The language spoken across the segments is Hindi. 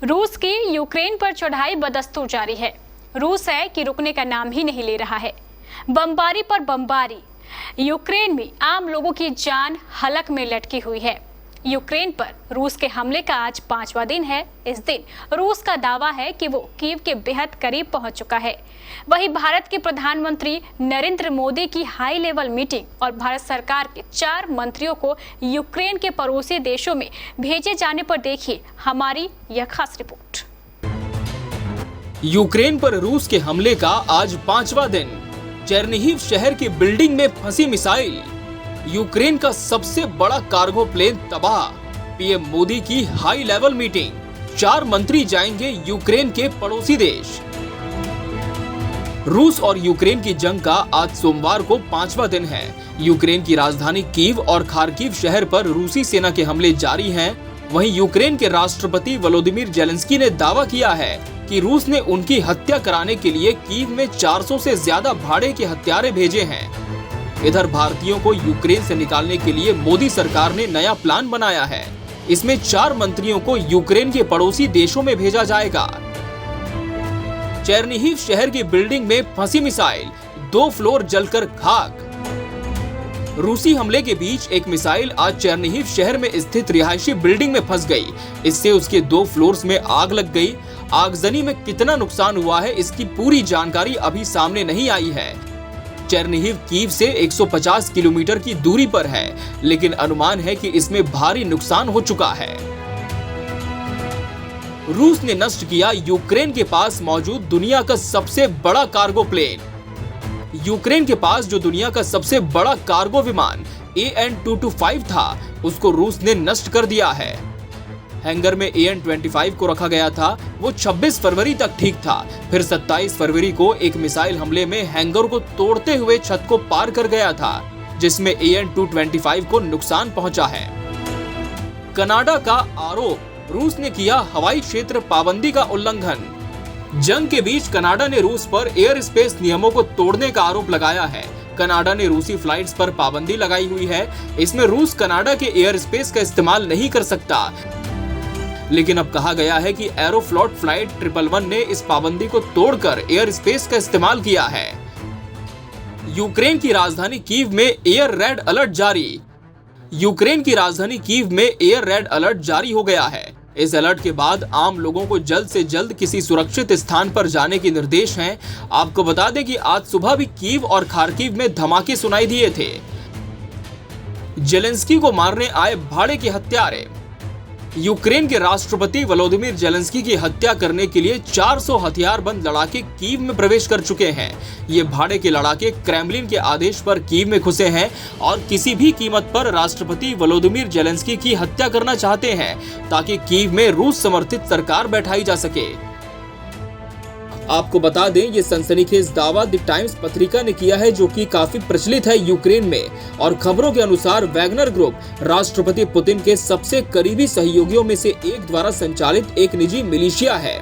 रूस की यूक्रेन पर चढ़ाई बदस्तूर जारी है। रूस है कि रुकने का नाम ही नहीं ले रहा है। बमबारी पर बमबारी। यूक्रेन में आम लोगों की जान हलक में लटकी हुई है। यूक्रेन पर रूस के हमले का आज 5वां दिन है। इस दिन रूस का दावा है कि वो कीव के बेहद करीब पहुंच चुका है। वहीं भारत के प्रधानमंत्री नरेंद्र मोदी की हाई लेवल मीटिंग और भारत सरकार के 4 मंत्रियों को यूक्रेन के पड़ोसी देशों में भेजे जाने पर देखिए हमारी यह खास रिपोर्ट। यूक्रेन पर रूस के हमले का आज 5वां दिन। चेर्निहिव शहर की बिल्डिंग में फंसी मिसाइल। यूक्रेन का सबसे बड़ा कार्गो प्लेन तबाह। पीएम मोदी की हाई लेवल मीटिंग। 4 मंत्री जाएंगे यूक्रेन के पड़ोसी देश। रूस और यूक्रेन की जंग का आज सोमवार को 5वां दिन है। यूक्रेन की राजधानी कीव और खार्किव शहर पर रूसी सेना के हमले जारी हैं। वहीं यूक्रेन के राष्ट्रपति वोलोदिमीर जेलेंस्की ने दावा किया है कि रूस ने उनकी हत्या कराने के लिए कीव में 400 से ज्यादा भाड़े के हत्यारे भेजे हैं। इधर भारतीयों को यूक्रेन से निकालने के लिए मोदी सरकार ने नया प्लान बनाया है। इसमें 4 मंत्रियों को यूक्रेन के पड़ोसी देशों में भेजा जाएगा। चेर्निहिव शहर की बिल्डिंग में फंसी मिसाइल, 2 फ्लोर जलकर खाक। रूसी हमले के बीच एक मिसाइल आज चेर्निहिव शहर में स्थित रिहायशी बिल्डिंग में फंस गई। इससे उसके 2 फ्लोर्स में आग लग गई। आगजनी में कितना नुकसान हुआ है, इसकी पूरी जानकारी अभी सामने नहीं आई है। चेर्निहिव कीव से 150 किलोमीटर की दूरी पर है, लेकिन अनुमान है कि इसमें भारी नुकसान हो चुका है। रूस ने नष्ट किया यूक्रेन के पास मौजूद दुनिया का सबसे बड़ा कार्गो प्लेन। यूक्रेन के पास जो दुनिया का सबसे बड़ा कार्गो विमान AN-225 था, उसको रूस ने नष्ट कर दिया है। हैंगर में AN-25 को रखा गया था। वो 26 फरवरी तक ठीक था। फिर 27 फरवरी को एक मिसाइल हमले में हैंगर को तोड़ते हुए छत को पार कर गया था, जिसमें AN-225 को नुकसान पहुंचा है। कनाडा का आरोप, रूस ने किया हवाई क्षेत्र पाबंदी का उल्लंघन। जंग के बीच कनाडा ने रूस पर एयर स्पेस नियमों को तोड़ने का आरोप लगाया है। कनाडा ने रूसी फ्लाइट्स पर पाबंदी लगाई हुई है। इसमें रूस कनाडा के एयर स्पेस का इस्तेमाल नहीं कर सकता, लेकिन अब कहा गया है कि एरोफ्लॉट फ्लाइट 111 ने इस पाबंदी को तोड़कर एयर स्पेस का इस्तेमाल किया है। यूक्रेन की राजधानी कीव में एयर रेड अलर्ट जारी। यूक्रेन की राजधानी कीव में एयर रेड अलर्ट जारी हो गया है। इस अलर्ट के बाद आम लोगों को जल्द से जल्द किसी सुरक्षित स्थान पर जाने के निर्देश हैं। आपको बता दें कि आज सुबह भी कीव और खार्किव में धमाके सुनाई दिए थे। जेलेंस्की को मारने आए भाड़े के हत्यारे। यूक्रेन के राष्ट्रपति वोलोदिमीर जेलेंस्की की हत्या करने के लिए 400 हथियारबंद लड़ाके कीव में प्रवेश कर चुके हैं। ये भाड़े के लड़ाके क्रेमलिन के आदेश पर कीव में घुसे हैं और किसी भी कीमत पर राष्ट्रपति वोलोदिमीर जेलेंस्की की हत्या करना चाहते हैं, ताकि कीव में रूस समर्थित सरकार बैठाई जा सके। आपको बता दें, ये सनसनीखेज दावा द टाइम्स पत्रिका ने किया है, जो कि काफी प्रचलित है यूक्रेन में। और खबरों के अनुसार वैगनर ग्रुप राष्ट्रपति पुतिन के सबसे करीबी सहयोगियों में से एक द्वारा संचालित एक निजी मिलिशिया है।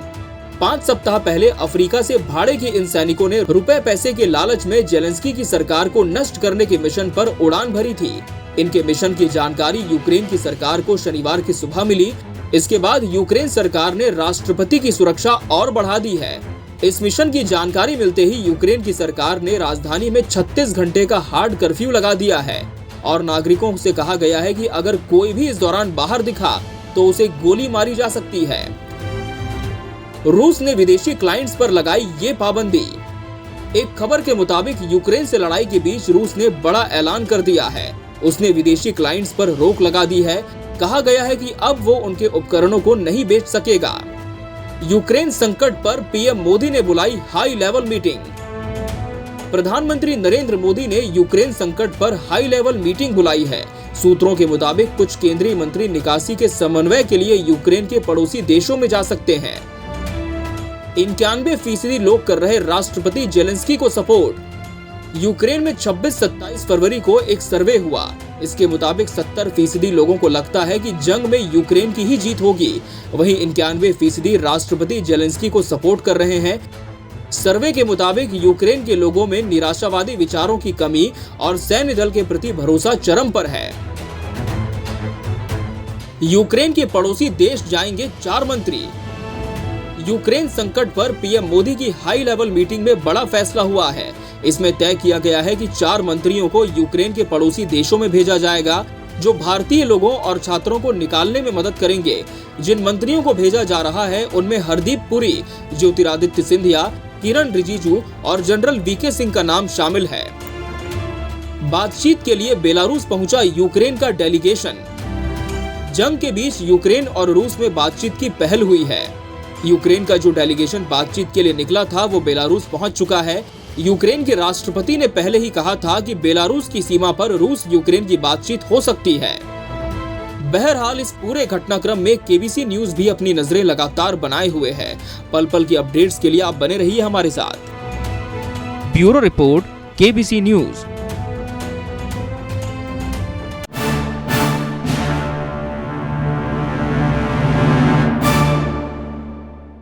5 सप्ताह पहले अफ्रीका से भाड़े के इन सैनिकों ने रुपए पैसे के लालच में जेलेंस्की की सरकार को नष्ट करने के मिशन पर उड़ान भरी थी। इनके मिशन की जानकारी यूक्रेन की सरकार को शनिवार की सुबह मिली। इसके बाद यूक्रेन सरकार ने राष्ट्रपति की सुरक्षा और बढ़ा दी है। इस मिशन की जानकारी मिलते ही यूक्रेन की सरकार ने राजधानी में 36 घंटे का हार्ड कर्फ्यू लगा दिया है और नागरिकों से कहा गया है कि अगर कोई भी इस दौरान बाहर दिखा तो उसे गोली मारी जा सकती है। रूस ने विदेशी क्लाइंट्स पर लगाई ये पाबंदी। एक खबर के मुताबिक यूक्रेन से लड़ाई के बीच रूस ने बड़ा ऐलान कर दिया है। उसने विदेशी क्लाइंट्स पर रोक लगा दी है। कहा गया है कि अब वो उनके उपकरणों को नहीं बेच सकेगा। यूक्रेन संकट पर पीएम मोदी ने बुलाई हाई लेवल मीटिंग। प्रधानमंत्री नरेंद्र मोदी ने यूक्रेन संकट पर हाई लेवल मीटिंग बुलाई है। सूत्रों के मुताबिक कुछ केंद्रीय मंत्री निकासी के समन्वय के लिए यूक्रेन के पड़ोसी देशों में जा सकते हैं। 91% लोग कर रहे राष्ट्रपति जेलेंस्की को सपोर्ट। यूक्रेन में 26-27 फरवरी को एक सर्वे हुआ। इसके मुताबिक 70% लोगों को लगता है कि जंग में यूक्रेन की ही जीत होगी। वहीं 91% राष्ट्रपति जेलेंस्की को सपोर्ट कर रहे हैं। सर्वे के मुताबिक यूक्रेन के लोगों में निराशावादी विचारों की कमी और सैन्य दल के प्रति भरोसा चरम पर है। यूक्रेन के पड़ोसी देश जाएंगे 4 मंत्री। यूक्रेन संकट पर पीएम मोदी की हाई लेवल मीटिंग में बड़ा फैसला हुआ है। इसमें तय किया गया है कि 4 मंत्रियों को यूक्रेन के पड़ोसी देशों में भेजा जाएगा, जो भारतीय लोगों और छात्रों को निकालने में मदद करेंगे। जिन मंत्रियों को भेजा जा रहा है उनमें हरदीप पुरी, ज्योतिरादित्य सिंधिया, किरण रिजिजू और जनरल वीके सिंह का नाम शामिल है। बातचीत के लिए बेलारूस पहुंचा यूक्रेन का डेलीगेशन। जंग के बीच यूक्रेन और रूस में बातचीत की पहल हुई है। यूक्रेन का जो डेलीगेशन बातचीत के लिए निकला था वो बेलारूस पहुंच चुका है। यूक्रेन के राष्ट्रपति ने पहले ही कहा था कि बेलारूस की सीमा पर रूस यूक्रेन की बातचीत हो सकती है। बहरहाल इस पूरे घटनाक्रम में केबीसी न्यूज भी अपनी नजरें लगातार बनाए हुए है। पल पल की अपडेट्स के लिए आप बने रहिए हमारे साथ। Bureau report, KBC news.